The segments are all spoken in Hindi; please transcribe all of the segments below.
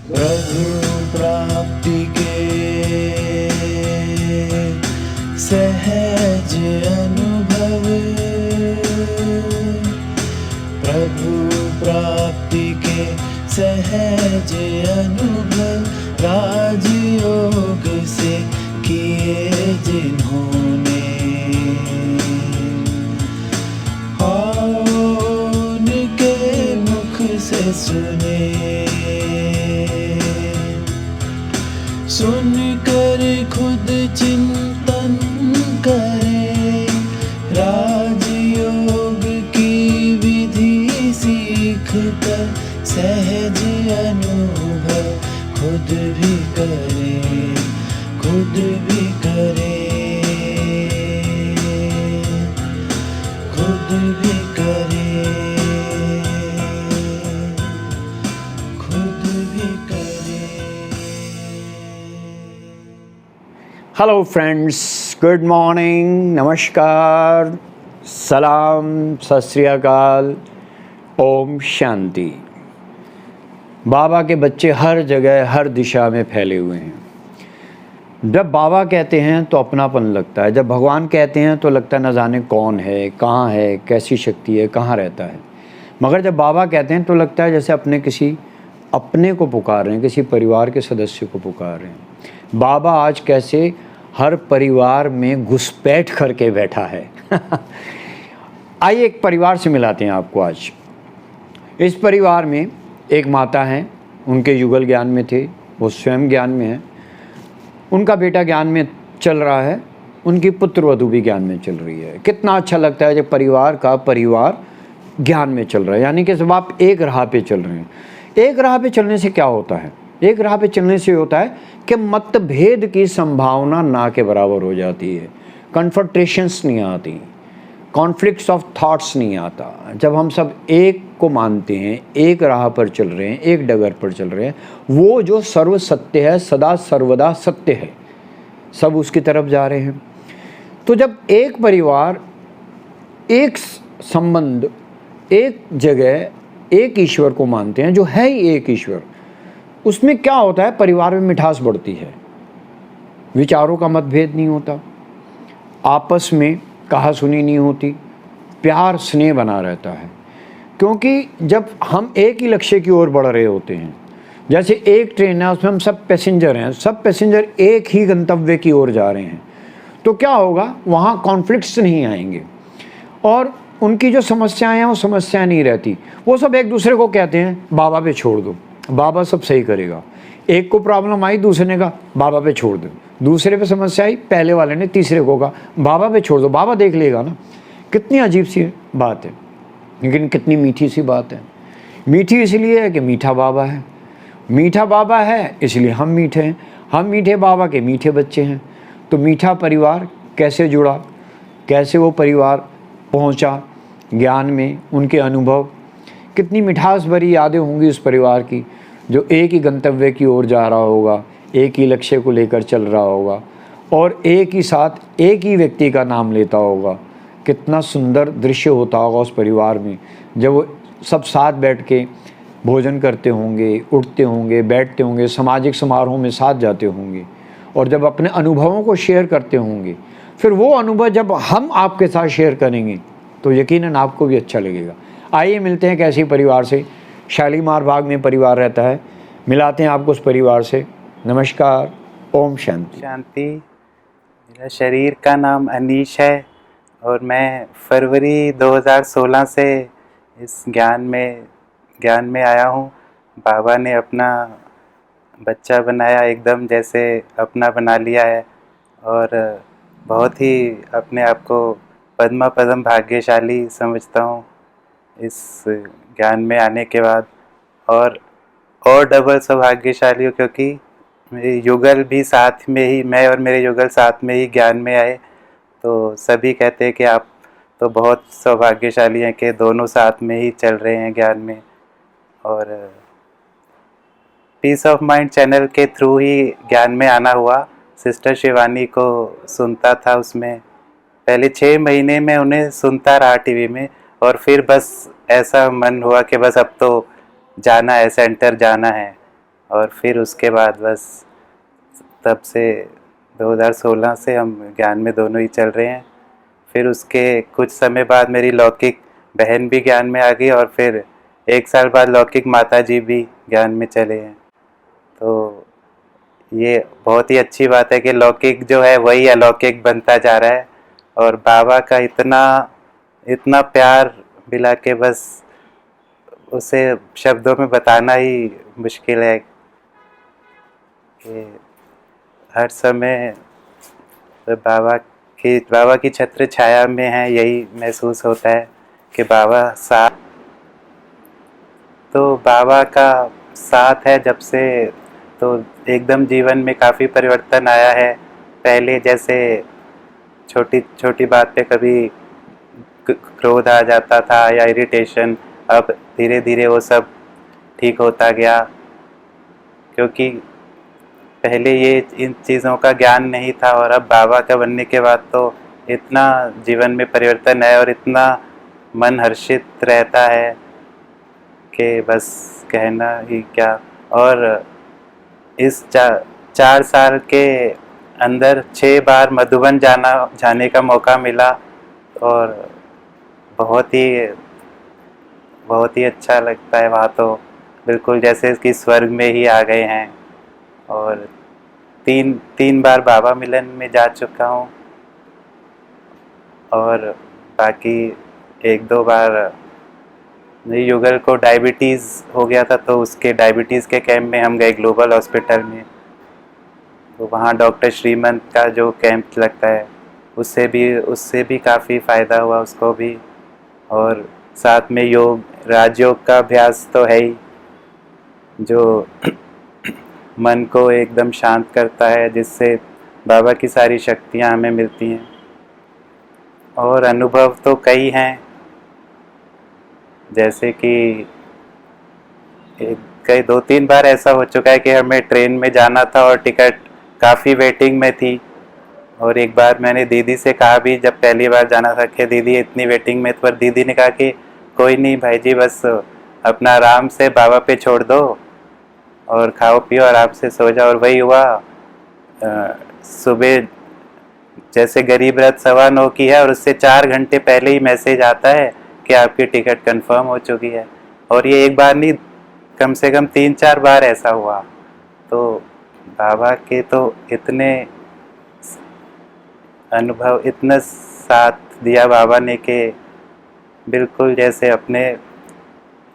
प्रभु प्राप्ति के सहज अनुभव, प्रभु प्राप्ति के सहज अनुभव, राजयोग से किए जिन्होंने, उनके मुख से सुने, सुनकर खुद चिंतन करे, राजयोग की विधि सीख कर सहज अनुभव खुद भी करे, खुद भी करे, खुद भी करे, खुद भी करे। हेलो फ्रेंड्स, गुड मॉर्निंग, नमस्कार, सलाम, सत श्री अकाल, ओम शांति। बाबा के बच्चे हर जगह हर दिशा में फैले हुए हैं। जब बाबा कहते हैं तो अपनापन लगता है, जब भगवान कहते हैं तो लगता है न जाने कौन है, कहाँ है, कैसी शक्ति है, कहाँ रहता है। मगर जब बाबा कहते हैं तो लगता है जैसे अपने को पुकार रहे हैं, किसी परिवार के सदस्य को पुकार रहे हैं। बाबा आज कैसे हर परिवार में घुसपैठ करके बैठा है। आइए एक परिवार से मिलाते हैं आपको आज। इस परिवार में एक माता हैं, उनके युगल ज्ञान में थे, वो स्वयं ज्ञान में है, उनका बेटा ज्ञान में चल रहा है, उनकी पुत्र वधू भी ज्ञान में चल रही है। कितना अच्छा लगता है जब परिवार ज्ञान में चल रहा है, यानी कि सब आप एक राह पे चल रहे हैं। एक राह पे चलने से क्या होता है? एक राह पे चलने से होता है कि मतभेद की संभावना ना के बराबर हो जाती है, कन्फ्रंटेशंस नहीं आती, कॉन्फ्लिक्ट्स ऑफ थॉट्स नहीं आता। जब हम सब एक को मानते हैं, एक राह पर चल रहे हैं, एक डगर पर चल रहे हैं, वो जो सर्व सत्य है, सदा सर्वदा सत्य है, सब उसकी तरफ जा रहे हैं। तो जब एक परिवार, एक संबंध, एक जगह, एक ईश्वर को मानते हैं जो है ही एक ईश्वर, उसमें क्या होता है? परिवार में मिठास बढ़ती है, विचारों का मतभेद नहीं होता, आपस में कहा-सुनी नहीं होती, प्यार स्नेह बना रहता है। क्योंकि जब हम एक ही लक्ष्य की ओर बढ़ रहे होते हैं, जैसे एक ट्रेन है, उसमें हम सब पैसेंजर हैं, सब पैसेंजर एक ही गंतव्य की ओर जा रहे हैं, तो क्या होगा? वहाँ कॉन्फ्लिक्ट्स नहीं आएंगे और उनकी जो समस्याएं हैं वो समस्याएं नहीं रहती। वो सब एक दूसरे को कहते हैं बाबा पे छोड़ दो, बाबा सब सही करेगा। एक को प्रॉब्लम आई, दूसरे ने कहा बाबा पे छोड़ दो, दूसरे पे समस्या आई, पहले वाले ने तीसरे को कहा बाबा पे छोड़ दो, बाबा देख लेगा ना। कितनी अजीब सी बात है, लेकिन कितनी मीठी सी बात है। मीठी इसलिए है कि मीठा बाबा है, मीठा बाबा है इसलिए हम मीठे हैं, हम मीठे बाबा के मीठे बच्चे हैं। तो मीठा परिवार कैसे जुड़ा, कैसे वो परिवार पहुंचा ज्ञान में, उनके अनुभव, कितनी मिठास भरी यादें होंगी उस परिवार की, जो एक ही गंतव्य की ओर जा रहा होगा, एक ही लक्ष्य को लेकर चल रहा होगा और एक ही साथ एक ही व्यक्ति का नाम लेता होगा। कितना सुंदर दृश्य होता होगा उस परिवार में, जब वो सब साथ बैठ के भोजन करते होंगे, उठते होंगे, बैठते होंगे, सामाजिक समारोह में साथ जाते होंगे और जब अपने अनुभवों को शेयर करते होंगे। फिर वो अनुभव जब हम आपके साथ शेयर करेंगे तो यकीनन आपको भी अच्छा लगेगा। आइए मिलते हैं कैसे परिवार से। शालीमार बाग में परिवार रहता है, मिलाते हैं आपको उस परिवार से। नमस्कार, ओम शांति। शांति। मेरा शरीर का नाम अनीश है और मैं फरवरी 2016 से इस ज्ञान में आया हूँ। बाबा ने अपना बच्चा बनाया, एकदम जैसे अपना बना लिया है और बहुत ही अपने आप को पद्म भाग्यशाली समझता हूँ इस ज्ञान में आने के बाद। और डबल सौभाग्यशाली हो, क्योंकि मेरे युगल भी साथ में ही, मैं और मेरे युगल साथ में ही ज्ञान में आए। तो सभी कहते हैं कि आप तो बहुत सौभाग्यशाली हैं कि दोनों साथ में ही चल रहे हैं ज्ञान में। और पीस ऑफ माइंड चैनल के थ्रू ही ज्ञान में आना हुआ। सिस्टर शिवानी को सुनता था, उसमें पहले 6 महीने में उन्हें सुनता रहा टीवी में, और फिर बस ऐसा मन हुआ कि बस अब तो जाना है, सेंटर जाना है। और फिर उसके बाद बस तब से 2016 से हम ज्ञान में दोनों ही चल रहे हैं। फिर उसके कुछ समय बाद मेरी लौकिक बहन भी ज्ञान में आ गई और फिर 1 साल बाद लौकिक माता जी भी ज्ञान में चले हैं। तो ये बहुत ही अच्छी बात है कि लौकिक जो है वही अलौकिक बनता जा रहा है और बाबा का इतना प्यार मिला के बस उसे शब्दों में बताना ही मुश्किल है कि हर समय बाबा की छत्र छाया में है, यही महसूस होता है कि बाबा साथ, तो बाबा का साथ है जब से, तो एकदम जीवन में काफ़ी परिवर्तन आया है। पहले जैसे छोटी छोटी बात पे कभी क्रोध आ जाता था या इरिटेशन, अब धीरे धीरे वो सब ठीक होता गया, क्योंकि पहले ये इन चीज़ों का ज्ञान नहीं था और अब बाबा का बनने के बाद तो इतना जीवन में परिवर्तन है और इतना मन हर्षित रहता है कि बस कहना ही क्या। और इस 4 साल के अंदर 6 बार मधुबन जाने का मौका मिला और बहुत ही अच्छा लगता है वहाँ, तो बिल्कुल जैसे कि स्वर्ग में ही आ गए हैं। और तीन बार बाबा मिलन में जा चुका हूँ और बाकी 1-2 बार मेरी युगल को डायबिटीज़ हो गया था, तो उसके डायबिटीज़ के कैंप में हम गए ग्लोबल हॉस्पिटल में, तो वहाँ डॉक्टर श्रीमंत का जो कैंप लगता है उससे भी काफ़ी फ़ायदा हुआ उसको भी। और साथ में राजयोग का अभ्यास तो है ही, जो मन को एकदम शांत करता है, जिससे बाबा की सारी शक्तियाँ हमें मिलती हैं। और अनुभव तो कई हैं, जैसे कि कई 2-3 बार ऐसा हो चुका है कि हमें ट्रेन में जाना था और टिकट काफ़ी वेटिंग में थी, और एक बार मैंने दीदी से कहा भी जब पहली बार जाना था कि दीदी इतनी वेटिंग में, पर दीदी ने कहा कि कोई नहीं भाई जी, बस अपना आराम से बाबा पे छोड़ दो और खाओ पियो आराम से सो जाओ। और वही हुआ, सुबह जैसे गरीब रथ 9:15 की है और उससे 4 घंटे पहले ही मैसेज आता है कि आपकी टिकट कंफर्म हो चुकी है। और ये एक बार नहीं, कम से कम 3-4 बार ऐसा हुआ। तो बाबा के तो इतने अनुभव, इतना साथ दिया बाबा ने कि बिल्कुल जैसे अपने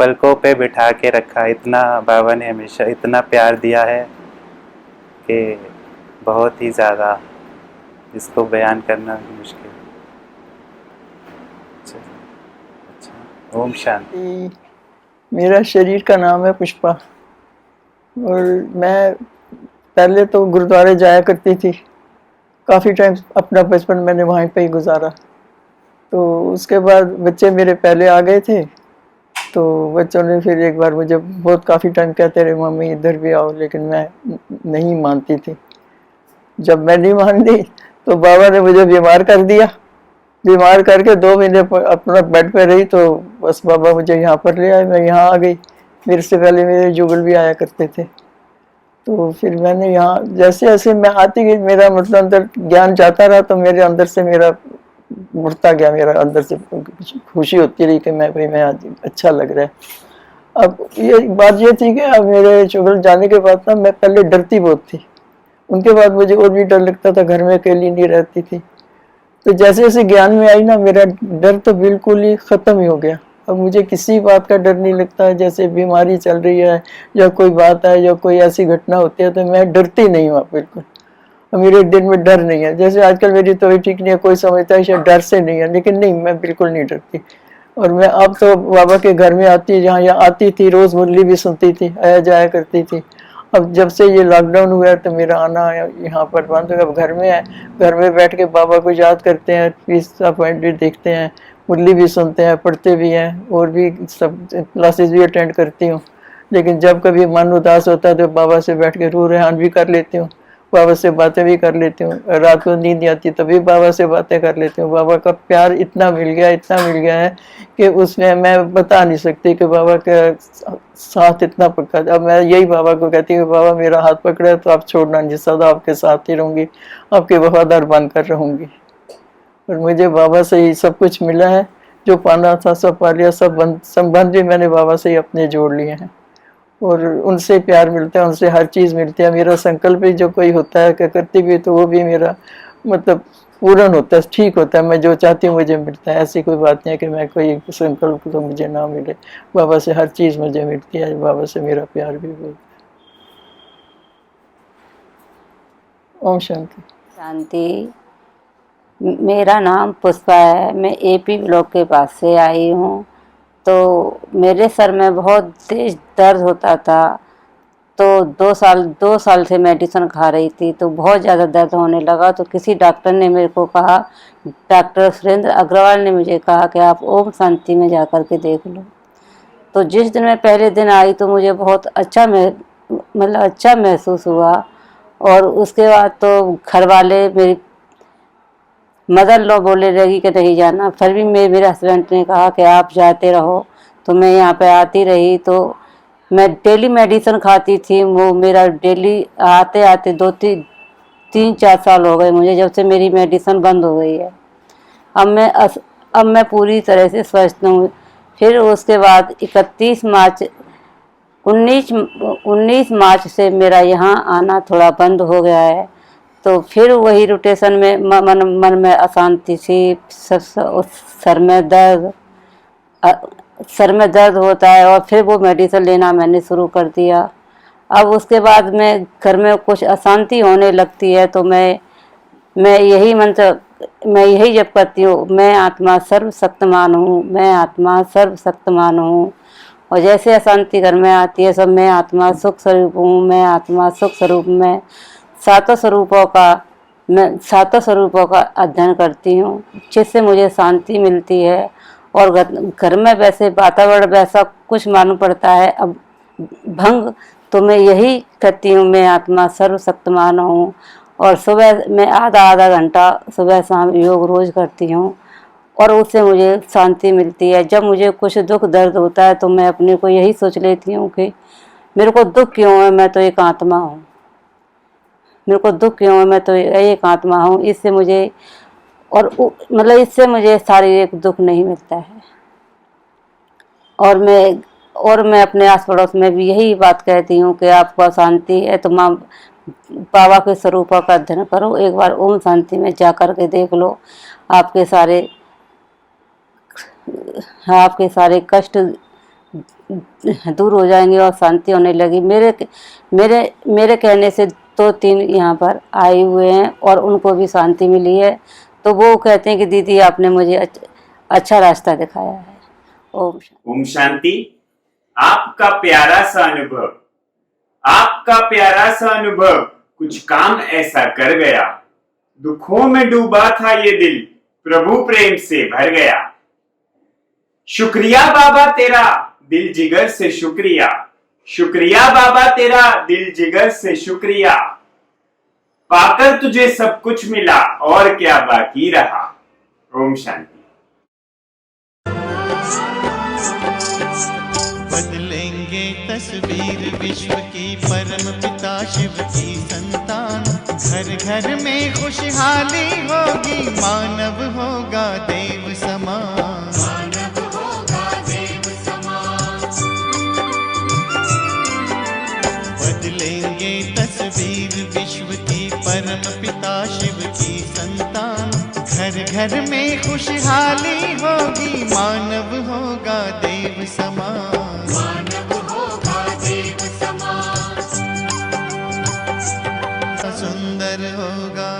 पलकों पे बिठा के रखा। इतना बाबा ने हमेशा इतना प्यार दिया है कि बहुत ही ज़्यादा, इसको बयान करना मुश्किल। अच्छा, ओम शांति। मेरा शरीर का नाम है पुष्पा और मैं पहले तो गुरुद्वारे जाया करती थी, काफ़ी टाइम अपना बचपन मैंने वहीं पे ही गुजारा। तो उसके बाद बच्चे मेरे पहले आ गए थे, तो बच्चों ने फिर एक बार मुझे बहुत काफ़ी टाइम कहते रहे मम्मी इधर भी आओ, लेकिन मैं नहीं मानती थी। जब मैं नहीं मान ली तो बाबा ने मुझे बीमार कर दिया। बीमार करके 2 महीने अपना बेड पे रही, तो बस बाबा मुझे यहाँ पर ले आए, मैं यहाँ आ गई। मेरे से पहले मेरे जुगल भी आया करते थे। तो फिर मैंने यहाँ जैसे जैसे मैं आती गई, मेरा मतलब अंदर ज्ञान जाता रहा, तो मेरे अंदर से मेरा मुड़ता गया, मेरा अंदर से खुशी होती रही कि मैं आज अच्छा लग रहा है। अब ये बात ये थी कि अब मेरे जुगल जाने के बाद ना, मैं पहले डरती बहुत थी, उनके बाद मुझे और भी डर लगता था, घर में अकेली नहीं रहती थी। तो जैसे जैसे ज्ञान में आई ना, मेरा डर तो बिल्कुल ही ख़त्म ही हो गया। अब मुझे किसी बात का डर नहीं लगता है, जैसे बीमारी चल रही है या कोई बात है या कोई ऐसी घटना होती है तो मैं डरती नहीं हूँ बिल्कुल। मेरे दिल में डर नहीं है। जैसे आजकल मेरी तबीयत ठीक नहीं है, कोई समझता है शायद डर से नहीं है, लेकिन नहीं, मैं बिल्कुल नहीं डरती। और मैं अब तो बाबा के घर में आती, जहाँ यहाँ आती थी, रोज़ मुरली भी सुनती थी, आया जाया करती थी। अब जब से ये लॉकडाउन हुआ है तो मेरा आना यहाँ पर बंद हो। अब घर में है, घर में बैठ के बाबा को याद करते हैं, फीस अपॉइंट भी देखते हैं, मुरली भी सुनते हैं, पढ़ते भी हैं, और भी सब क्लासेस भी अटेंड करती हूँ। लेकिन जब कभी मन उदास होता है तो बाबा से बैठ के रूह रेहान भी कर लेती हूँ। बाबा से बातें भी कर लेती हूँ, रात को नींद नहीं आती तभी बाबा से बातें कर लेती हूँ। बाबा का प्यार इतना मिल गया है कि उसमें मैं बता नहीं सकती कि बाबा का साथ इतना पक्का। अब मैं यही बाबा को कहती हूँ, बाबा मेरा हाथ पकड़ा है तो आप छोड़ना नहीं, सदा आपके साथ ही रहूँगी, आपके वफादार बनकर रहूँगी। और मुझे बाबा से ही सब कुछ मिला है, जो पाना था सब पा लिया। सब संबंध भी मैंने बाबा से ही अपने जोड़ लिए हैं और उनसे प्यार मिलता है, उनसे हर चीज़ मिलती है। मेरा संकल्प भी जो कोई होता है क्या करती भी तो वो भी मेरा मतलब पूर्ण होता है, ठीक होता है। मैं जो चाहती हूँ मुझे मिलता है। ऐसी कोई बात नहीं है कि मैं कोई संकल्प तो मुझे ना मिले, बाबा से हर चीज़ मुझे मिलती है। बाबा से मेरा प्यार भी बहुत। ओम शांति। शांति। मेरा नाम पुष्पा है, मैं एपी ब्लॉक के पास से आई हूँ। तो मेरे सर में बहुत तेज दर्द होता था, तो 2 साल से मेडिसिन खा रही थी, तो बहुत ज़्यादा दर्द होने लगा। तो किसी डॉक्टर ने मेरे को कहा, डॉक्टर सुरेंद्र अग्रवाल ने मुझे कहा कि आप ओम शांति में जा कर के देख लो। तो जिस दिन मैं पहले दिन आई तो मुझे बहुत अच्छा अच्छा महसूस हुआ। और उसके बाद तो घर वाले मेरी मदर लो बोले रहेगी कि नहीं जाना, फिर भी मेरे हस्बैंड ने कहा कि आप जाते रहो। तो मैं यहाँ पे आती रही। तो मैं डेली मेडिसिन खाती थी, वो मेरा डेली आते आते 2-3-4 साल हो गए मुझे जब से मेरी मेडिसिन बंद हो गई है। अब मैं पूरी तरह से स्वस्थ हूँ। फिर उसके बाद 19 मार्च से मेरा यहाँ आना थोड़ा बंद हो गया है। तो फिर वही रोटेशन में मन में अशांति थी, सर में दर्द होता है और फिर वो मेडिसिन लेना मैंने शुरू कर दिया। अब उसके बाद में घर में कुछ अशांति होने लगती है तो मैं यही जप करती हूँ, मैं आत्मा सर्वशक्तिमान हूँ, मैं आत्मा सर्वशक्तिमान हूँ। और जैसे अशांति घर में आती है सब मैं आत्मा सुख स्वरूप हूँ, मैं आत्मा सुख स्वरूप में सातों स्वरूपों का अध्ययन करती हूँ, जिससे मुझे शांति मिलती है। और घर में वैसे वातावरण वैसा कुछ मालूम पड़ता है अब भंग, तो मैं यही करती हूँ, मैं आत्मा सर्वशक्तिमान हूँ। और सुबह मैं आधा घंटा सुबह शाम योग रोज करती हूँ और उससे मुझे शांति मिलती है। जब मुझे कुछ दुख दर्द होता है तो मैं अपने को यही सोच लेती हूँ कि मेरे को दुख क्यों है, मैं तो एक आत्मा हूँ, मेरे को दुख क्यों है, मैं तो एक आत्मा हूँ। इससे मुझे इससे मुझे शारीरिक दुख नहीं मिलता है। और मैं अपने आस पड़ोस में भी यही बात कहती हूँ कि आपको अशांति है तो माँ बाबा के स्वरूपों का अध्ययन करो, एक बार ओम शांति में जा कर के देख लो, आपके सारे कष्ट दूर हो जाएंगे और शांति होने लगी। मेरे कहने से 2-3 यहाँ पर आए हुए हैं और उनको भी शांति मिली है। तो वो कहते हैं कि दीदी आपने मुझे अच्छा रास्ता दिखाया है। ओम शांति। आपका प्यारा सा अनुभव कुछ काम ऐसा कर गया, दुखों में डूबा था ये दिल प्रभु प्रेम से भर गया। शुक्रिया बाबा तेरा दिल जिगर से शुक्रिया, शुक्रिया बाबा तेरा दिल जिगर से शुक्रिया। पाकर तुझे सब कुछ मिला और क्या बाकी रहा। ओम शांति। बदलेंगे तस्वीर विश्व की, परम पिता शिव की संतान। घर घर में खुशहाली होगी, मानव होगा देव समान, मानव होगा देव समान। बदलेंगे तस्वीर विश्व की, परम पिता शिव की संतान। घर घर में खुशहाली होगी, मानव होगा देव समान, मानव होगा देव समान। सुंदर होगा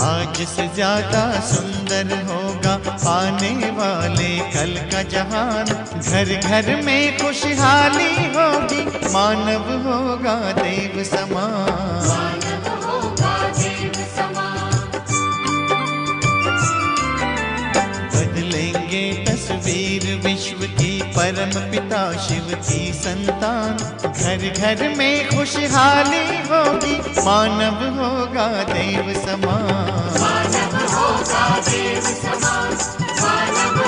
आज से ज्यादा सुंदर होगा आने वाले कल का जहान। घर घर में खुशहाली होगी, मानव होगा देव समान, मानव होगा देव समान। बदलेंगे तस्वीर विश्व की, परम पिता शिव की संतान। घर घर में खुशहाली होगी, मानव होगा देव समान। मानव होगा देव समान, मानव